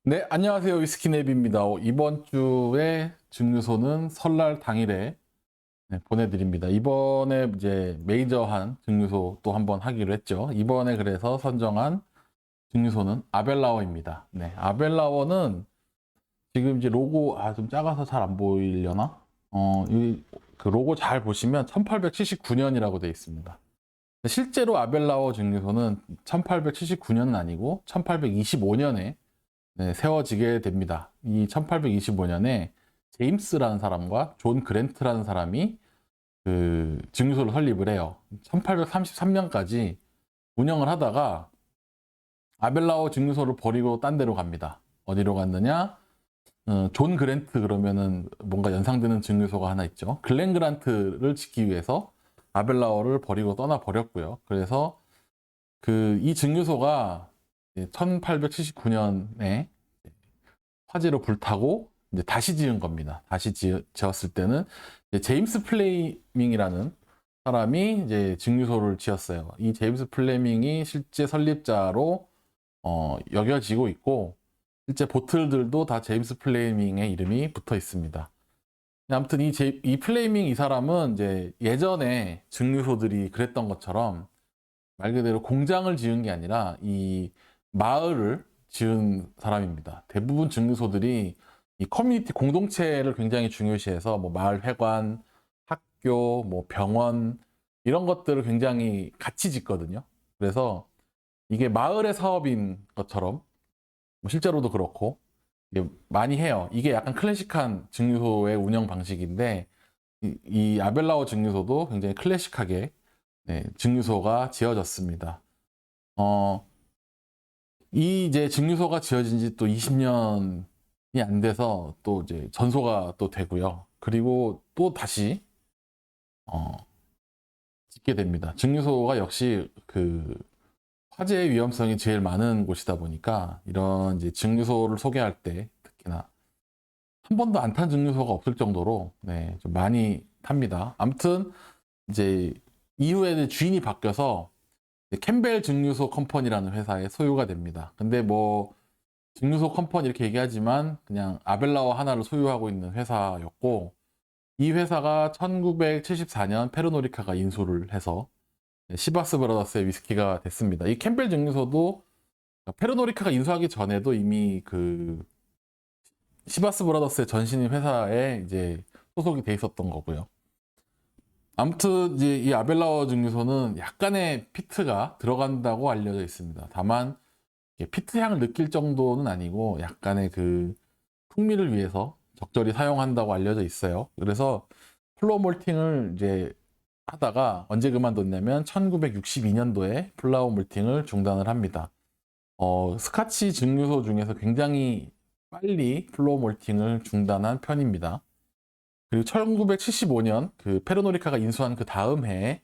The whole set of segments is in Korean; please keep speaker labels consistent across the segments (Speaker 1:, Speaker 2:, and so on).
Speaker 1: 네, 안녕하세요. 위스키neb입니다. 이번 주에 증류소는 설날 당일에 보내드립니다. 이번에 이제 메이저한 증류소 또 한번 하기로 했죠. 이번에 그래서 선정한 증류소는 아벨라워입니다. 네, 아벨라워는 지금 이제 로고, 좀 작아서 잘 안 보이려나? 그 로고 잘 보시면 1879년이라고 되어 있습니다. 실제로 아벨라워 증류소는 1879년은 아니고 1825년에 세워지게 됩니다. 이 1825년에 제임스라는 사람과 존 그랜트라는 사람이 그 증류소를 설립을 해요. 1833년까지 운영을 하다가 아벨라워 증류소를 버리고 딴 데로 갑니다. 어디로 갔느냐? 존 그랜트 그러면은 뭔가 연상되는 증류소가 하나 있죠. 글렌 그란트를 짓기 위해서 아벨라워를 버리고 떠나 버렸고요. 그래서 그 이 증류소가 1879년에 화재로 불타고 이제 다시 지은 겁니다. 다시 지었을 때는 제임스 플레밍이라는 사람이 이제 증류소를 지었어요. 이 제임스 플레밍이 실제 설립자로 여겨지고 있고 실제 보틀들도 다 제임스 플레밍의 이름이 붙어 있습니다. 아무튼 이 플레밍 이 사람은 이제 예전에 증류소들이 그랬던 것처럼 말 그대로 공장을 지은 게 아니라 이 마을을 지은 사람입니다. 대부분 증류소들이 이 커뮤니티 공동체를 굉장히 중요시해서 뭐 마을 회관, 학교, 뭐 병원 이런 것들을 굉장히 같이 짓거든요. 그래서 이게 마을의 사업인 것처럼 뭐 실제로도 그렇고 이게 많이 해요. 이게 약간 클래식한 증류소의 운영 방식인데 이 아벨라워 증류소도 굉장히 클래식하게 증류소가 지어졌습니다. 어, 이 이제 증류소가 지어진 지 또 20년이 안 돼서 또 이제 전소가 또 되고요. 그리고 또 다시 어, 짓게 됩니다. 증류소가 역시 그 화재의 위험성이 제일 많은 곳이다 보니까 이런 이제 증류소를 소개할 때 특히나 한 번도 안 탄 증류소가 없을 정도로 좀 많이 탑니다. 아무튼 이제 이후에는 주인이 바뀌어서 캠벨 증류소 컴퍼니라는 회사의 소유가 됩니다. 근데 뭐 증류소 컴퍼니 이렇게 얘기하지만 그냥 아벨라워 하나를 소유하고 있는 회사였고 이 회사가 1974년 페르노리카가 인수를 해서 시바스 브라더스의 위스키가 됐습니다. 이 캠벨 증류소도 페르노리카가 인수하기 전에도 이미 그 시바스 브라더스의 전신인 회사에 이제 소속이 돼 있었던 거고요. 아무튼 이제 이 아벨라워 증류소는 약간의 피트가 들어간다고 알려져 있습니다. 다만 피트 향을 느낄 정도는 아니고 약간의 그 풍미를 위해서 적절히 사용한다고 알려져 있어요. 그래서 플로어 몰팅을 이제 하다가 언제 그만뒀냐면 1962년도에 플라워 몰팅을 중단을 합니다. 스카치 증류소 중에서 굉장히 빨리 플로어 몰팅을 중단한 편입니다. 그리고 1975년 그 페르노리카가 인수한 그 다음 해에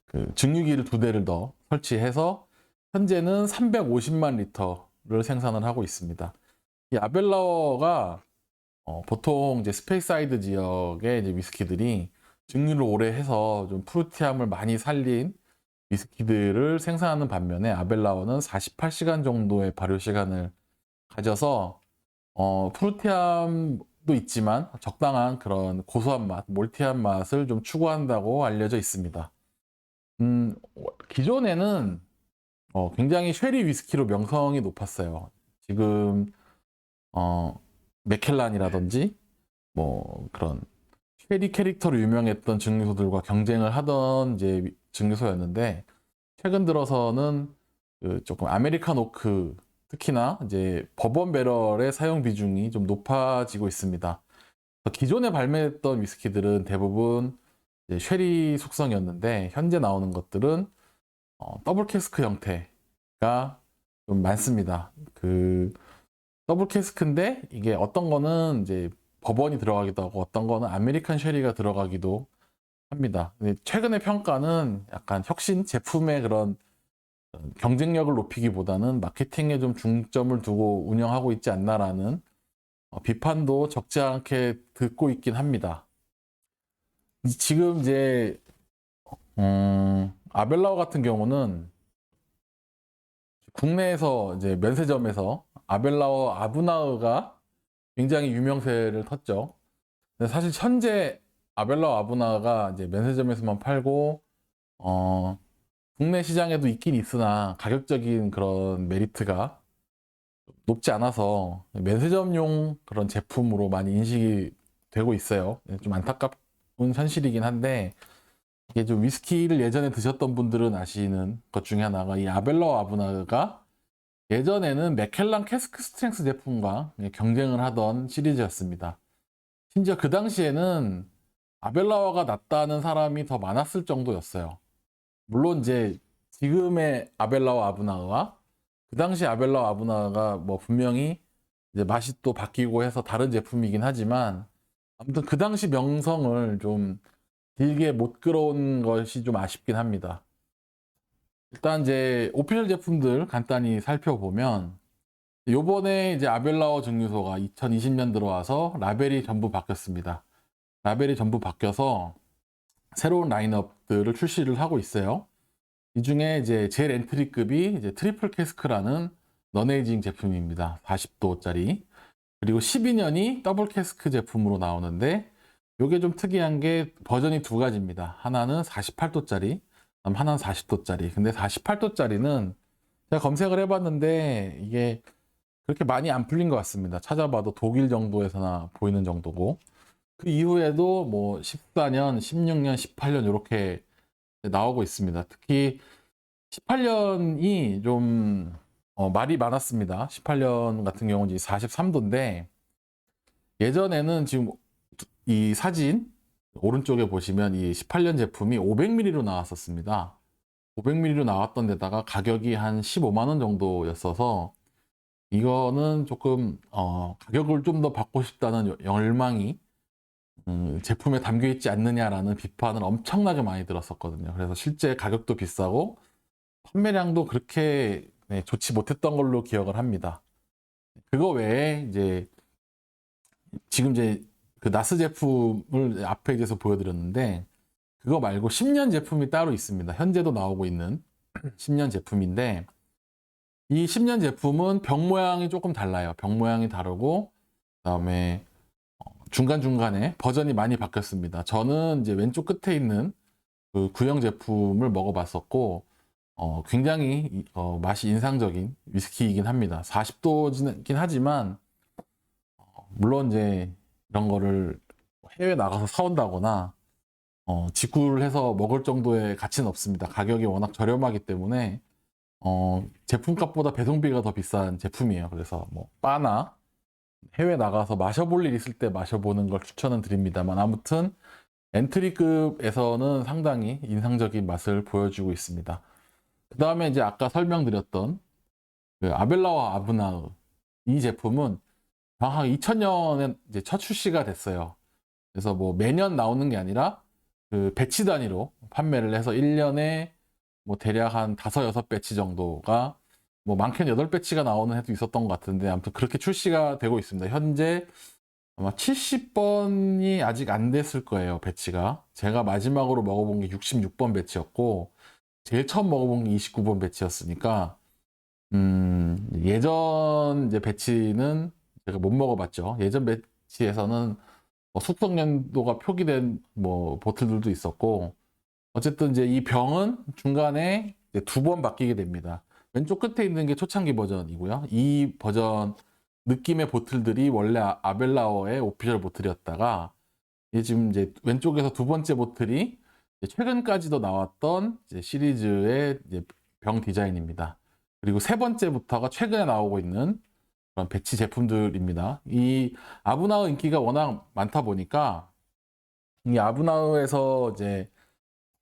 Speaker 1: 그 증류기를 두 대를 더 설치해서 현재는 350만 리터를 생산을 하고 있습니다. 이 아벨라워가 보통 이제 스페이사이드 지역의 이제 위스키들이 증류를 오래 해서 좀 프루티함을 많이 살린 위스키들을 생산하는 반면에 아벨라워는 48시간 정도의 발효 시간을 가져서 프루티함도 있지만 적당한 그런 고소한 맛, 몰티한 맛을 좀 추구한다고 알려져 있습니다. 기존에는 굉장히 쉐리 위스키로 명성이 높았어요. 지금 어, 맥켈란이라든지 뭐 그런 쉐리 캐릭터로 유명했던 증류소들과 경쟁을 하던 이제 증류소였는데 최근 들어서는 그 조금 아메리칸 오크 특히나 이제 버번 배럴의 사용 비중이 좀 높아지고 있습니다. 기존에 발매했던 위스키들은 대부분 쉐리 숙성이었는데 현재 나오는 것들은 더블 캐스크 형태가 좀 많습니다. 그 더블 캐스크인데 이게 어떤 거는 이제 버번이 들어가기도 하고 어떤 거는 아메리칸 쉐리가 들어가기도 합니다. 근데 최근의 평가는 약간 혁신 제품의 그런 경쟁력을 높이기보다는 마케팅에 좀 중점을 두고 운영하고 있지 않나라는 비판도 적지 않게 듣고 있긴 합니다. 지금 이제 아벨라워 같은 경우는 국내에서 이제 면세점에서 아벨라워 아브나흐가 굉장히 유명세를 텄죠. 근데 사실 현재 아벨라워 아브나흐가 이제 면세점에서만 팔고 국내 시장에도 있긴 있으나 가격적인 그런 메리트가 높지 않아서 면세점용 그런 제품으로 많이 인식이 되고 있어요. 좀 안타까운 현실이긴 한데 이게 좀 위스키를 예전에 드셨던 분들은 아시는 것 중에 하나가 이 아벨라워 아브나흐가 예전에는 맥켈란 캐스크 스트렝스 제품과 경쟁을 하던 시리즈였습니다. 심지어 그 당시에는 아벨라워가 낫다는 사람이 더 많았을 정도였어요. 물론 이제 지금의 아벨라워 아브나흐와 그 당시 아벨라워 아브나흐가 뭐 분명히 이제 맛이 또 바뀌고 해서 다른 제품이긴 하지만 아무튼 그 당시 명성을 좀 길게 못 끌어온 것이 좀 아쉽긴 합니다. 일단 이제 오피셜 제품들 간단히 살펴보면 요번에 이제 아벨라워 증류소가 2020년 들어와서 라벨이 전부 바뀌었습니다. 라벨이 전부 바뀌어서 새로운 라인업들을 출시를 하고 있어요. 이 중에 이제 제일 엔트리급이 이제 트리플 캐스크라는 너네이징 제품입니다. 40도짜리. 그리고 12년이 더블 캐스크 제품으로 나오는데 이게 좀 특이한 게 버전이 두 가지입니다. 하나는 48도짜리, 하나는 40도짜리. 근데 48도짜리는 제가 검색을 해봤는데 이게 그렇게 많이 안 풀린 것 같습니다. 찾아봐도 독일 정도에서나 보이는 정도고 그 이후에도 뭐 14년, 16년, 18년 이렇게 나오고 있습니다. 특히 18년이 좀 말이 많았습니다. 18년 같은 경우는 43도인데 예전에는 지금 이 사진 오른쪽에 보시면 이 18년 제품이 500ml로 나왔었습니다. 500ml로 나왔던 데다가 가격이 한 15만 원 정도였어서 이거는 조금 가격을 좀 더 받고 싶다는 열망이 제품에 담겨 있지 않느냐라는 비판을 엄청나게 많이 들었었거든요. 그래서 실제 가격도 비싸고 판매량도 그렇게 좋지 못했던 걸로 기억을 합니다. 그거 외에 이제 지금 이제 그 나스 제품을 앞 페이지에서 보여드렸는데 그거 말고 10년 제품이 따로 있습니다. 현재도 나오고 있는 10년 제품인데 이 10년 제품은 병 모양이 조금 달라요. 병 모양이 다르고 그다음에 중간중간에 버전이 많이 바뀌었습니다. 저는 이제 왼쪽 끝에 있는 그 구형 제품을 먹어봤었고 굉장히 맛이 인상적인 위스키이긴 합니다. 40도긴 하지만 물론 이제 이런 거를 해외 나가서 사온다거나 직구를 해서 먹을 정도의 가치는 없습니다. 가격이 워낙 저렴하기 때문에 제품값보다 배송비가 더 비싼 제품이에요. 그래서 뭐 바나 해외 나가서 마셔볼 일 있을 때 마셔보는 걸 추천은 드립니다만 아무튼 엔트리급에서는 상당히 인상적인 맛을 보여주고 있습니다. 그 다음에 이제 아까 설명드렸던 그 아벨라와 아브나흐 이 제품은 정확하게 2000년에 이제 첫 출시가 됐어요. 그래서 뭐 매년 나오는 게 아니라 그 배치 단위로 판매를 해서 1년에 뭐 대략 한 5, 6배치 정도가 뭐 많게는 8배치가 나오는 해도 있었던 것 같은데 아무튼 그렇게 출시가 되고 있습니다. 현재 아마 70번이 아직 안 됐을 거예요, 배치가. 제가 마지막으로 먹어본 게 66번 배치였고 제일 처음 먹어본 게 29번 배치였으니까 예전 이제 배치는 제가 못 먹어봤죠. 예전 배치에서는 뭐 숙성 연도가 표기된 뭐 보틀들도 있었고 어쨌든 이제 이 병은 중간에 두 번 바뀌게 됩니다. 왼쪽 끝에 있는 게 초창기 버전이고요. 이 버전 느낌의 보틀들이 원래 아벨라워의 오피셜 보틀이었다가 지금 이제 왼쪽에서 두 번째 보틀이 최근까지도 나왔던 시리즈의 병 디자인입니다. 그리고 세 번째부터가 최근에 나오고 있는 그런 배치 제품들입니다. 이 아브나흐 인기가 워낙 많다 보니까 이 아브나흐에서 이제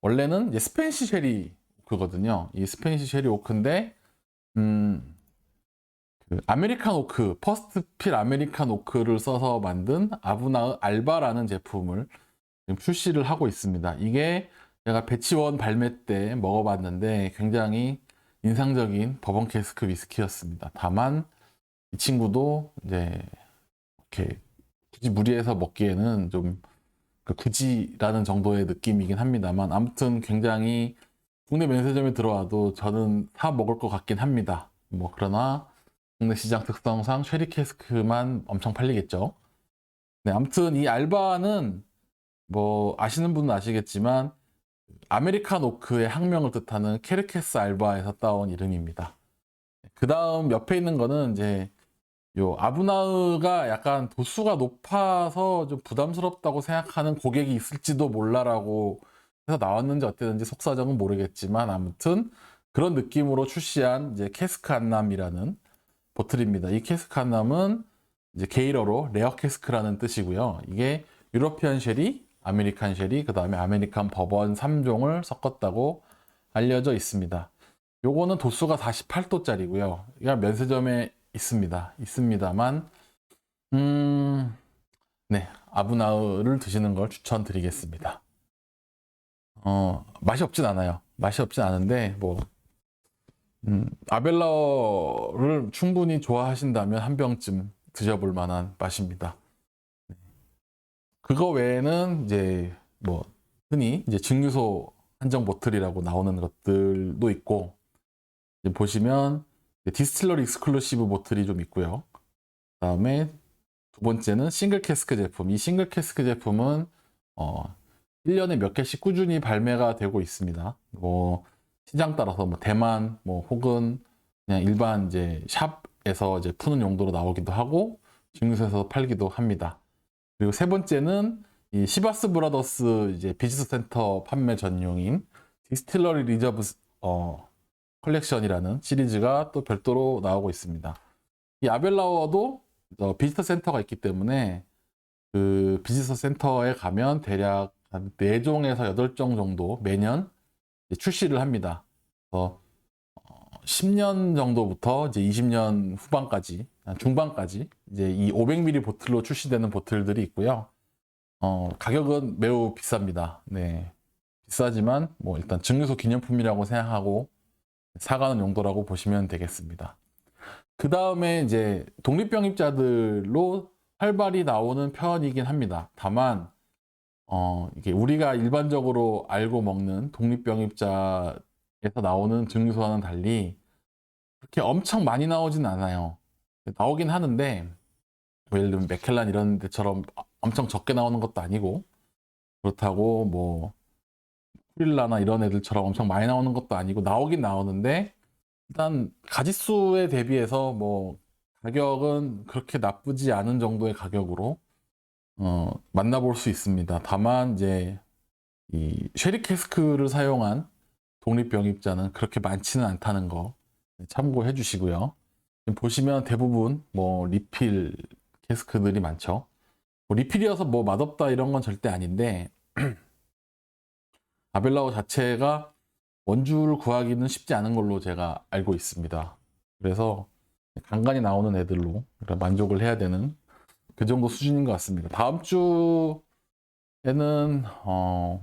Speaker 1: 원래는 이제 스페니시 쉐리 오크거든요. 이 스페니시 쉐리 오크인데 그 아메리칸 오크, 퍼스트 필 아메리칸 오크를 써서 만든 아브나흐 알바라는 제품을 지금 출시를 하고 있습니다. 이게 제가 배치원 발매 때 먹어봤는데 굉장히 인상적인 버번 캐스크 위스키였습니다. 다만 이 친구도 이제 이렇게 굳이 무리해서 먹기에는 좀 굳이라는 정도의 느낌이긴 합니다만 아무튼 굉장히 국내 면세점에 들어와도 저는 사 먹을 것 같긴 합니다. 뭐 그러나 국내 시장 특성상 쉐리 캐스크만 엄청 팔리겠죠. 네, 아무튼 이 알바는 뭐 아시는 분은 아시겠지만 아메리칸 오크의 학명을 뜻하는 케르케스 알바에서 따온 이름입니다. 그 다음 옆에 있는 거는 이제 요 아브나흐가 약간 도수가 높아서 좀 부담스럽다고 생각하는 고객이 있을지도 몰라라고 해서 나왔는지 어땠는지 속사정은 모르겠지만 아무튼 그런 느낌으로 출시한 이제 캐스크 안남이라는 보틀입니다. 이 캐스크 안남은 이제 게일어로 레어 캐스크라는 뜻이고요. 이게 유러피안 쉐리, 아메리칸 쉐리, 그 다음에 아메리칸 버번 3종을 섞었다고 알려져 있습니다. 요거는 도수가 48도짜리고요. 이게 면세점에 있습니다만, 네, 아브나흐를 드시는 걸 추천드리겠습니다. 맛이 없진 않아요. 맛이 없진 않은데, 아벨라어를 충분히 좋아하신다면 한 병쯤 드셔볼 만한 맛입니다. 그거 외에는 이제 뭐 흔히 이제 증류소 한정 보틀이라고 나오는 것들도 있고, 이제 보시면 디스틸러리 익스클루시브 보틀이 좀 있고요. 그다음에 두 번째는 싱글 캐스크 제품. 이 싱글 캐스크 제품은 1년에 몇 개씩 꾸준히 발매가 되고 있습니다. 뭐 시장 따라서 뭐 대만 뭐 혹은 그냥 일반 이제 샵에서 이제 푸는 용도로 나오기도 하고 증류소에서 팔기도 합니다. 그리고 세 번째는 이 시바스 브라더스 이제 비즈니스 센터 판매 전용인 디스틸러리 리저브 컬렉션이라는 시리즈가 또 별도로 나오고 있습니다. 이 아벨라워도 비지터 센터가 있기 때문에 그 비지터 센터에 가면 대략 한 4종에서 8종 정도 매년 출시를 합니다. 그래서 10년 정도부터 이제 20년 후반까지, 중반까지 이제 이 500ml 보틀로 출시되는 보틀들이 있고요. 가격은 매우 비쌉니다. 네. 비싸지만 뭐 일단 증류소 기념품이라고 생각하고 사가는 용도라고 보시면 되겠습니다. 그 다음에 이제 독립병입자들로 활발히 나오는 편이긴 합니다. 다만 이게 우리가 일반적으로 알고 먹는 독립병입자에서 나오는 증류소와는 달리 그렇게 엄청 많이 나오진 않아요. 나오긴 하는데 뭐 예를 들면 맥켈란 이런 데처럼 엄청 적게 나오는 것도 아니고 그렇다고 뭐 프릴라나 이런 애들처럼 엄청 많이 나오는 것도 아니고 나오긴 나오는데 일단 가짓수에 대비해서 뭐 가격은 그렇게 나쁘지 않은 정도의 가격으로 만나볼 수 있습니다. 다만 이제 이 쉐리 캐스크를 사용한 독립병입자는 그렇게 많지는 않다는 거 참고해 주시고요. 보시면 대부분 뭐 리필 캐스크들이 많죠. 뭐 리필이어서 뭐 맛없다 이런 건 절대 아닌데 아벨라워 자체가 원주를 구하기는 쉽지 않은 걸로 제가 알고 있습니다. 그래서 간간히 나오는 애들로 만족을 해야 되는 그 정도 수준인 것 같습니다. 다음 주에는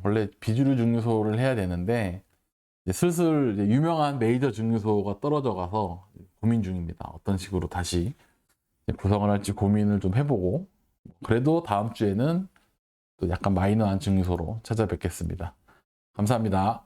Speaker 1: 원래 비주류 증류소를 해야 되는데 이제 슬슬 이제 유명한 메이저 증류소가 떨어져 가서 고민 중입니다. 어떤 식으로 다시 구성을 할지 고민을 좀 해보고 그래도 다음 주에는 또 약간 마이너한 증류소로 찾아뵙겠습니다. 감사합니다.